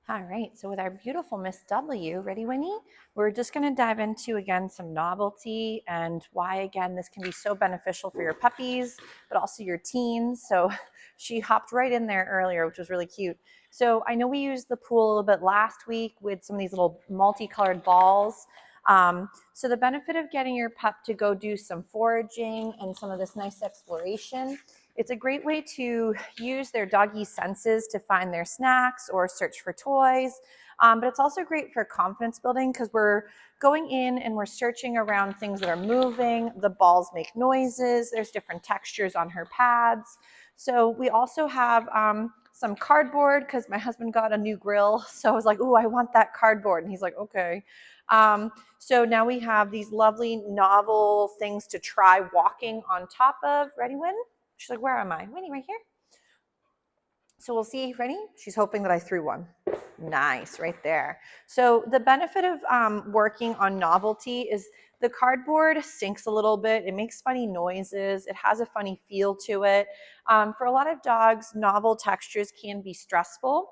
All right, so with our beautiful Miss W, ready, Winnie? We're just going to dive into, again, some novelty and why, again, this can be so beneficial for your puppies, but also your teens. So she hopped right in there earlier, which was really cute. So I know we used the pool a little bit last week with some of these little multicolored balls. So the benefit of getting your pup to go do some foraging and some of this nice exploration, it's a great way to use their doggy senses to find their snacks or search for toys. But it's also great for confidence building because we're going in and we're searching around things that are moving. The balls make noises. There's different textures on her pads. So we also have some cardboard because my husband got a new grill. So I was like, ooh, I want that cardboard. And he's like, okay. So now we have these lovely novel things to try walking on top of. Ready, Win? She's like, where am I? Winnie, right here. So we'll see. Ready? She's hoping that I threw one. Nice, right there. So the benefit of working on novelty is the cardboard sinks a little bit. It makes funny noises. It has a funny feel to it. For a lot of dogs, novel textures can be stressful.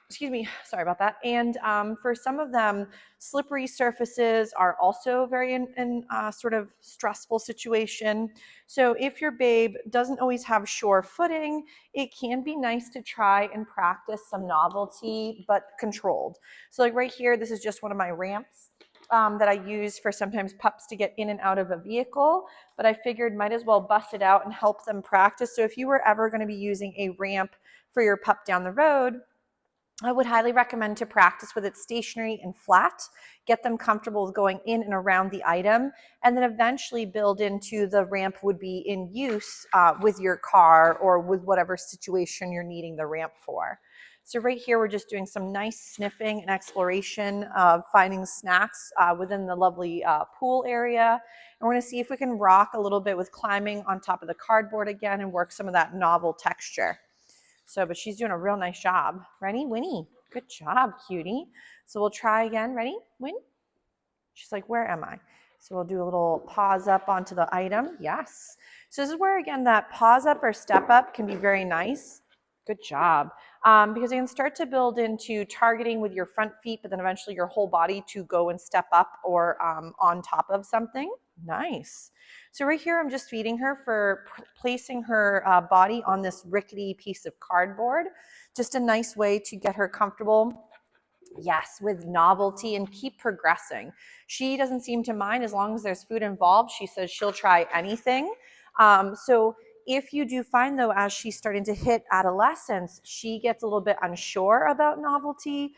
Excuse me, sorry about that. And for some of them, slippery surfaces are also very in sort of stressful situation. So if your babe doesn't always have sure footing, it can be nice to try and practice some novelty, but controlled. So like right here, this is just one of my ramps that I use for sometimes pups to get in and out of a vehicle, but I figured might as well bust it out and help them practice. So if you were ever going to be using a ramp for your pup down the road, I would highly recommend to practice with it stationary and flat, get them comfortable with going in and around the item, and then eventually build into the ramp would be in use with your car or with whatever situation you're needing the ramp for. So right here, we're just doing some nice sniffing and exploration of finding snacks within the lovely pool area. And we're gonna see if we can rock a little bit with climbing on top of the cardboard again and work some of that novel texture. So, but she's doing a real nice job. Ready? Winnie. Good job, cutie. So we'll try again. Ready? Win? She's like, where am I? So we'll do a little pause up onto the item. Yes. So this is where, again, that pause up or step up can be very nice. Good job. Because you can start to build into targeting with your front feet, but then eventually your whole body to go and step up or on top of something. Nice. So right here, I'm just feeding her for placing her body on this rickety piece of cardboard. Just a nice way to get her comfortable. Yes, with novelty and keep progressing. She doesn't seem to mind as long as there's food involved. She says she'll try anything. So if you do find, though, as she's starting to hit adolescence, she gets a little bit unsure about novelty.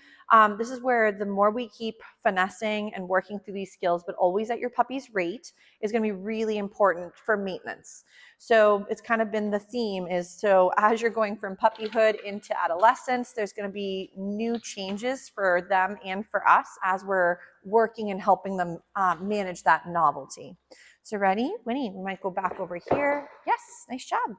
This is where the more we keep finessing and working through these skills, but always at your puppy's rate, is going to be really important for maintenance. So it's kind of been the theme is, so as you're going from puppyhood into adolescence, there's going to be new changes for them and for us as we're working and helping them manage that novelty. So ready? Winnie, we might go back over here. Yes, nice job.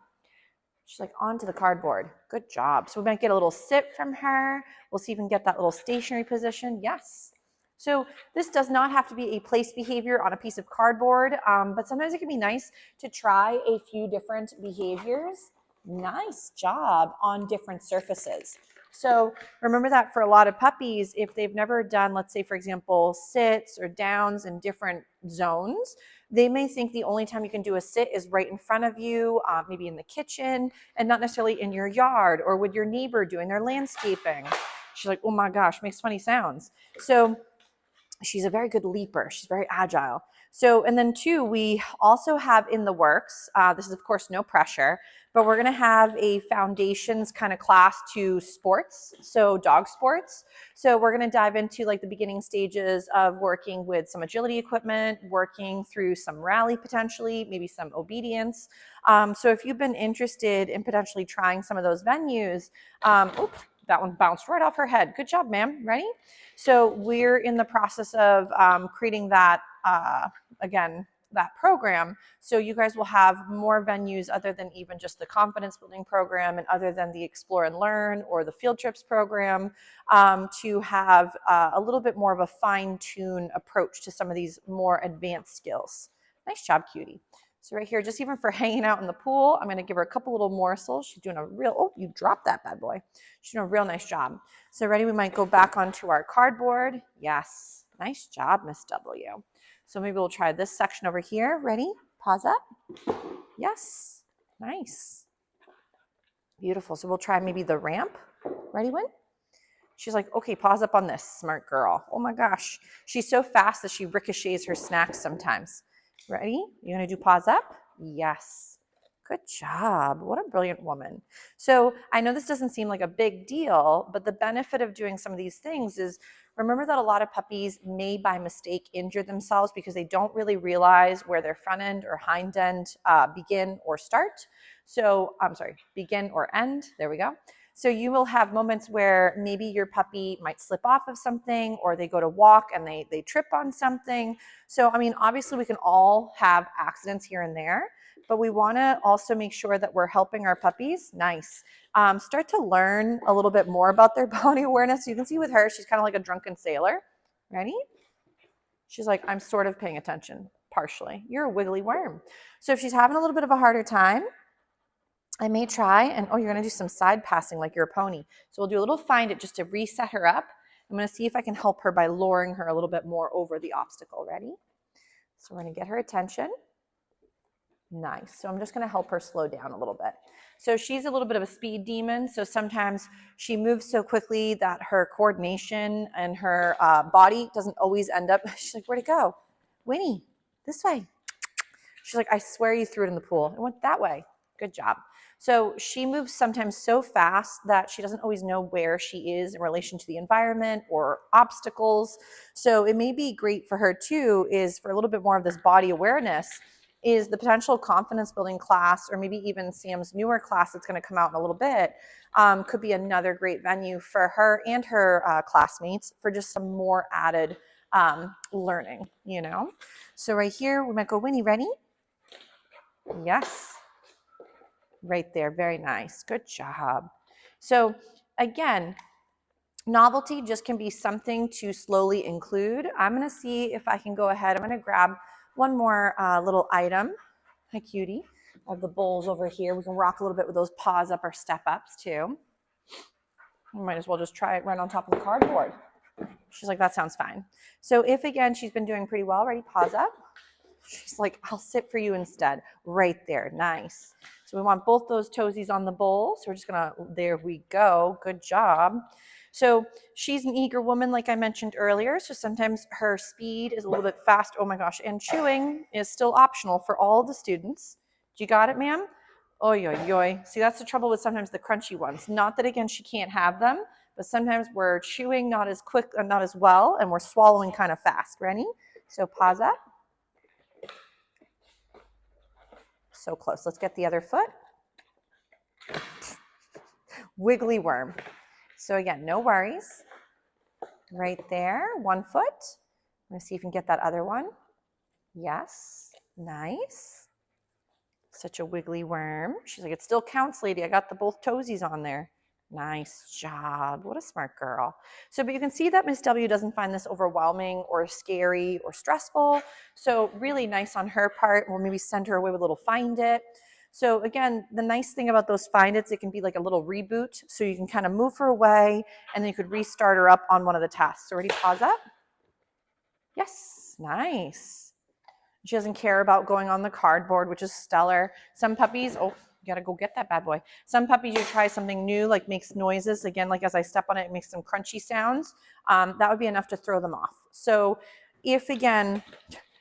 She's like onto the cardboard. Good job. So we might get a little sit from her. We'll see if we can get that little stationary position. Yes. So this does not have to be a place behavior on a piece of cardboard, but sometimes it can be nice to try a few different behaviors. Nice job on different surfaces. So remember that for a lot of puppies, if they've never done, let's say, for example, sits or downs in different zones, they may think the only time you can do a sit is right in front of you, maybe in the kitchen, and not necessarily in your yard or with your neighbor doing their landscaping. She's like, oh my gosh, makes funny sounds. So she's a very good leaper. She's very agile. So, and then two, we also have in the works, this is of course no pressure, but we're gonna have a foundations kind of class to sports, so dog sports. So we're gonna dive into like the beginning stages of working with some agility equipment, working through some rally potentially, maybe some obedience. So if you've been interested in potentially trying some of those venues, oops, that one bounced right off her head. Good job, ma'am. Ready? So we're in the process of creating that, again, that program. So you guys will have more venues other than even just the confidence building program and other than the explore and learn or the field trips program, to have a little bit more of a fine-tuned approach to some of these more advanced skills. Nice job, cutie. So right here, just even for hanging out in the pool, I'm going to give her a couple little morsels. She's doing a real, oh, you dropped that bad boy. She's doing a real nice job. So ready, we might go back onto our cardboard. Yes, nice job, Miss W. So maybe we'll try this section over here. Ready? Pause up. Yes, nice. Beautiful. So we'll try maybe the ramp. Ready, Win? She's like, okay, pause up on this, smart girl. Oh my gosh. She's so fast that she ricochets her snacks sometimes. Ready? You're going to do pause up? Yes. Good job. What a brilliant woman. So I know this doesn't seem like a big deal, but the benefit of doing some of these things is remember that a lot of puppies may by mistake injure themselves because they don't really realize where their front end or hind end begin or start. So I'm sorry, begin or end. There we go. So you will have moments where maybe your puppy might slip off of something or they go to walk and they trip on something. So, I mean, obviously we can all have accidents here and there, but we want to also make sure that we're helping our puppies. Nice. Start to learn a little bit more about their body awareness. You can see with her, she's kind of like a drunken sailor. Ready? She's like, I'm sort of paying attention, partially. You're a wiggly worm. So if she's having a little bit of a harder time, I may try, and oh, you're going to do some side passing like you're a pony. So we'll do a little find it just to reset her up. I'm going to see if I can help her by luring her a little bit more over the obstacle. Ready? So we're going to get her attention. Nice. So I'm just going to help her slow down a little bit. So she's a little bit of a speed demon. So sometimes she moves so quickly that her coordination and her body doesn't always end up. She's like, where'd it go? Winnie, this way. She's like, I swear you threw it in the pool. It went that way. Good job. So she moves sometimes so fast that she doesn't always know where she is in relation to the environment or obstacles. So it may be great for her too, is for a little bit more of this body awareness, is the potential confidence building class, or maybe even Sam's newer class that's going to come out in a little bit, could be another great venue for her and her classmates for just some more added learning, you know? So right here, we might go, Winnie, ready? Yes. Right there. Very nice. Good job. So again, novelty just can be something to slowly include. I'm going to see if I can go ahead. I'm going to grab one more little item. Hi, cutie. I have the bowls over here. We can rock a little bit with those paws up or step ups too. We might as well just try it right on top of the cardboard. She's like, that sounds fine. So if again, she's been doing pretty well, ready, paws up. She's like, I'll sit for you instead. Right there. Nice. So we want both those toesies on the bowl. So we're just going to, there we go. Good job. So she's an eager woman, like I mentioned earlier. So sometimes her speed is a little bit fast. Oh my gosh. And chewing is still optional for all the students. You got it, ma'am? Oy, oy, oy. See, that's the trouble with sometimes the crunchy ones. Not that, again, she can't have them, but sometimes we're chewing not as quick, not as well, and we're swallowing kind of fast. Ready? So pause up. So close. Let's get the other foot. Wiggly worm. So again, no worries. Right there, one foot. I'm going to see if we can get that other one. Yes. Nice. Such a wiggly worm. She's like, it still counts, lady. I got the both toesies on there. Nice job. What a smart girl. So, but you can see that Miss W doesn't find this overwhelming or scary or stressful. So really nice on her part. We'll maybe send her away with a little find it. So again, the nice thing about those find its, it can be like a little reboot. So you can kind of move her away and then you could restart her up on one of the tasks. So ready, pause up. Yes, nice. She doesn't care about going on the cardboard, which is stellar. Some puppies, oh, you gotta go get that bad boy. Some puppies, you try something new, like makes noises. Again, like as I step on it, it makes some crunchy sounds. That would be enough to throw them off. So if again,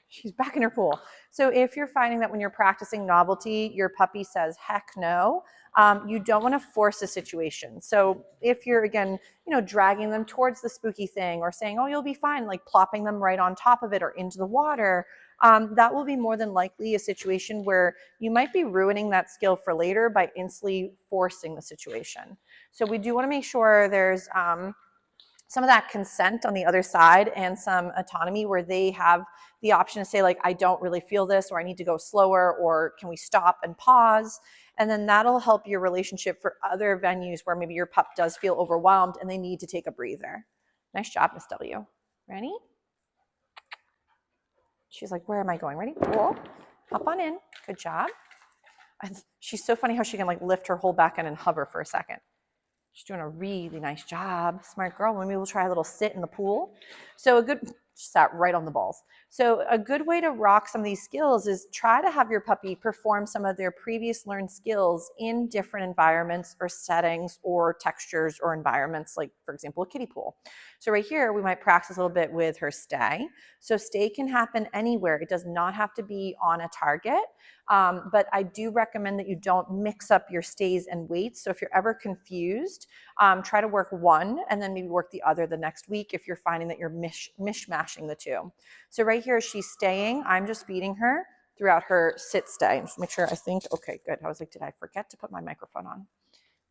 she's back in her pool. So if you're finding that when you're practicing novelty, your puppy says, heck no, you don't want to force a situation. So if you're, again, dragging them towards the spooky thing or saying, oh, you'll be fine, like plopping them right on top of it or into the water, that will be more than likely a situation where you might be ruining that skill for later by instantly forcing the situation. So we do want to make sure there's some of that consent on the other side and some autonomy where they have the option to say, like, I don't really feel this, or I need to go slower, or can we stop and pause? And then that'll help your relationship for other venues where maybe your pup does feel overwhelmed and they need to take a breather. Nice job, Miss W. Ready? She's like, where am I going? Ready? Cool. Hop on in. Good job. She's so funny how she can like lift her whole back end and hover for a second. She's doing a really nice job. Smart girl. Maybe we'll try a little sit in the pool. So she sat right on the balls. So a good way to rock some of these skills is try to have your puppy perform some of their previous learned skills in different environments or settings or textures or environments, like for example, a kiddie pool. So right here, we might practice a little bit with her stay. So stay can happen anywhere. It does not have to be on a target. But I do recommend that you don't mix up your stays and weights. So if you're ever confused, try to work one and then maybe work the other the next week if you're finding that you're mishmashing the two. So right here, she's staying. I'm just feeding her throughout her sit stay. Just make sure, I think, okay, good. I was like, did I forget to put my microphone on?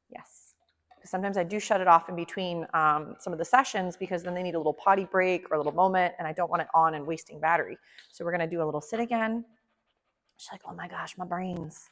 Yes. Sometimes I do shut it off in between some of the sessions because then they need a little potty break or a little moment and I don't want it on and wasting battery. So we're gonna do a little sit again. She's like, oh my gosh, my brains.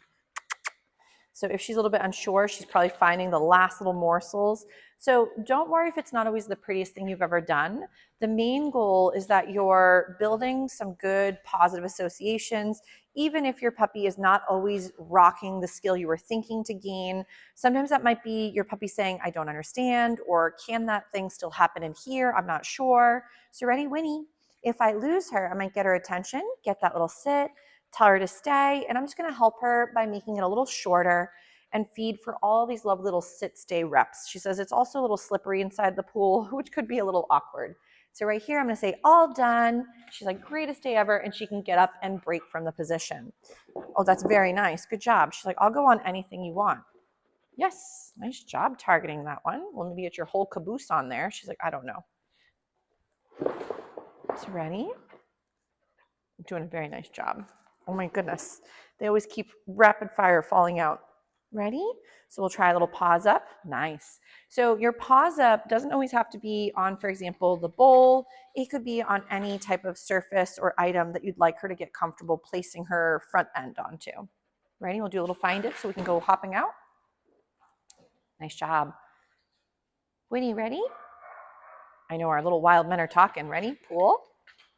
So if she's a little bit unsure, she's probably finding the last little morsels. So don't worry if it's not always the prettiest thing you've ever done. The main goal is that you're building some good positive associations, even if your puppy is not always rocking the skill you were thinking to gain. Sometimes that might be your puppy saying, I don't understand, or can that thing still happen in here? I'm not sure. So ready, Winnie? If I lose her, I might get her attention, get that little sit, tell her to stay, and I'm just gonna help her by making it a little shorter and feed for all these lovely little sit-stay reps. She says it's also a little slippery inside the pool, which could be a little awkward. So right here, I'm gonna say, all done. She's like, greatest day ever, and she can get up and break from the position. Oh, that's very nice, good job. She's like, I'll go on anything you want. Yes, nice job targeting that one. Well, maybe get your whole caboose on there. She's like, I don't know. So ready? I'm doing a very nice job. Oh my goodness. They always keep rapid fire falling out. Ready? So we'll try a little paws up. Nice. So your paws up doesn't always have to be on, for example, the bowl. It could be on any type of surface or item that you'd like her to get comfortable placing her front end onto. Ready? We'll do a little find it so we can go hopping out. Nice job. Winnie, ready? I know our little wild men are talking. Ready? Pool.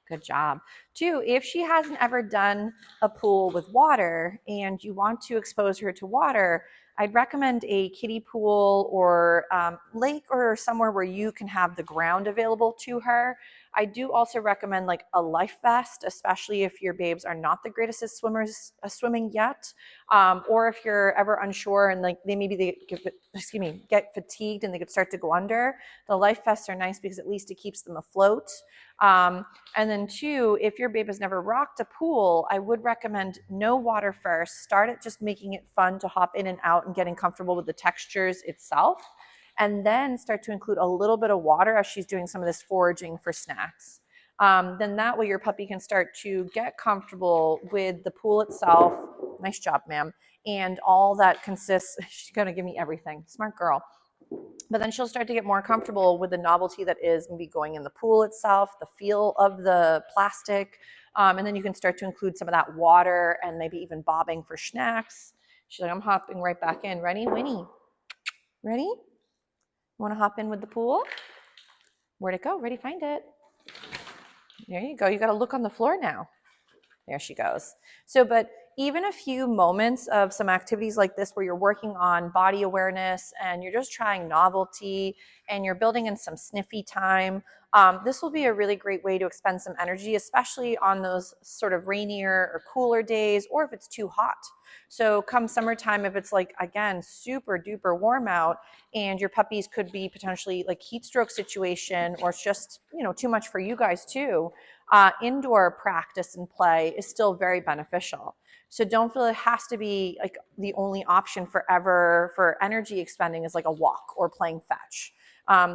Good job. Two, if she hasn't ever done a pool with water and you want to expose her to water, I'd recommend a kiddie pool or lake or somewhere where you can have the ground available to her. I do also recommend like a life vest, especially if your babes are not the greatest as swimmers swimming yet, or if you're ever unsure and like get fatigued and they could start to go under. The life vests are nice because at least it keeps them afloat. And then two, if your babe has never rocked a pool, I would recommend no water first. Start at just making it fun to hop in and out and getting comfortable with the textures itself. And then start to include a little bit of water as she's doing some of this foraging for snacks. Then that way your puppy can start to get comfortable with the pool itself. Nice job, ma'am. And all that consists, she's gonna give me everything. Smart girl. But then she'll start to get more comfortable with the novelty that is maybe going in the pool itself, the feel of the plastic, and then you can start to include some of that water and maybe even bobbing for snacks. She's like, I'm hopping right back in. Ready, Winnie? Ready? You want to hop in with the pool? Where'd it go? Ready, find it. There you go. You got to look on the floor now. There she goes. So, but even a few moments of some activities like this where you're working on body awareness and you're just trying novelty and you're building in some sniffy time, this will be a really great way to expend some energy, especially on those sort of rainier or cooler days, or if it's too hot. So come summertime, if it's like, again, super duper warm out and your puppies could be potentially like heat stroke situation, or it's just, too much for you guys too. Indoor practice and play is still very beneficial. So don't feel it has to be like the only option forever for energy expending is like a walk or playing fetch.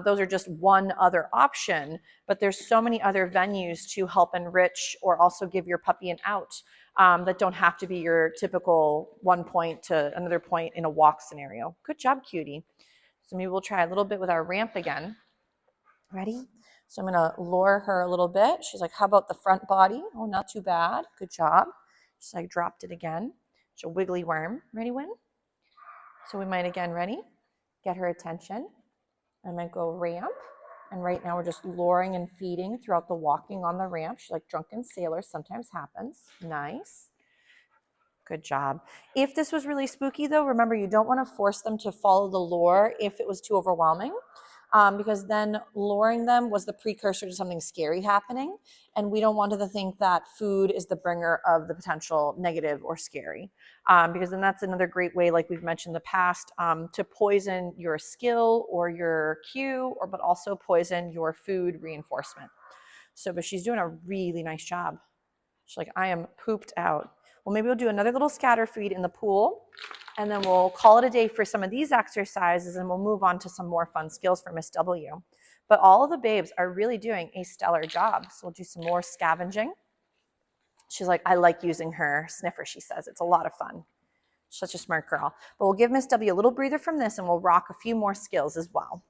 Those are just one other option, but there's so many other venues to help enrich or also give your puppy an out that don't have to be your typical one point to another point in a walk scenario. Good job, cutie. So maybe we'll try a little bit with our ramp again. Ready? So I'm gonna lure her a little bit. She's like, how about the front body? Oh, not too bad. Good job. She's like, dropped it again. She's a wiggly worm. Ready, Win? So we might again, ready? Get her attention. I might go ramp. And right now we're just luring and feeding throughout the walking on the ramp. She's like drunken sailor, sometimes happens. Nice. Good job. If this was really spooky though, remember you don't want to force them to follow the lure if it was too overwhelming, because then luring them was the precursor to something scary happening. And we don't want to think that food is the bringer of the potential negative or scary, because then that's another great way, like we've mentioned in the past, to poison your skill or your cue, but also poison your food reinforcement. So, but she's doing a really nice job. She's like, I am pooped out. Well, maybe we'll do another little scatter feed in the pool, and then we'll call it a day for some of these exercises, and we'll move on to some more fun skills for Miss W. But all of the babes are really doing a stellar job. So we'll do some more scavenging. She's like, I like using her sniffer, she says. It's a lot of fun. Such a smart girl. But we'll give Miss W a little breather from this, and we'll rock a few more skills as well.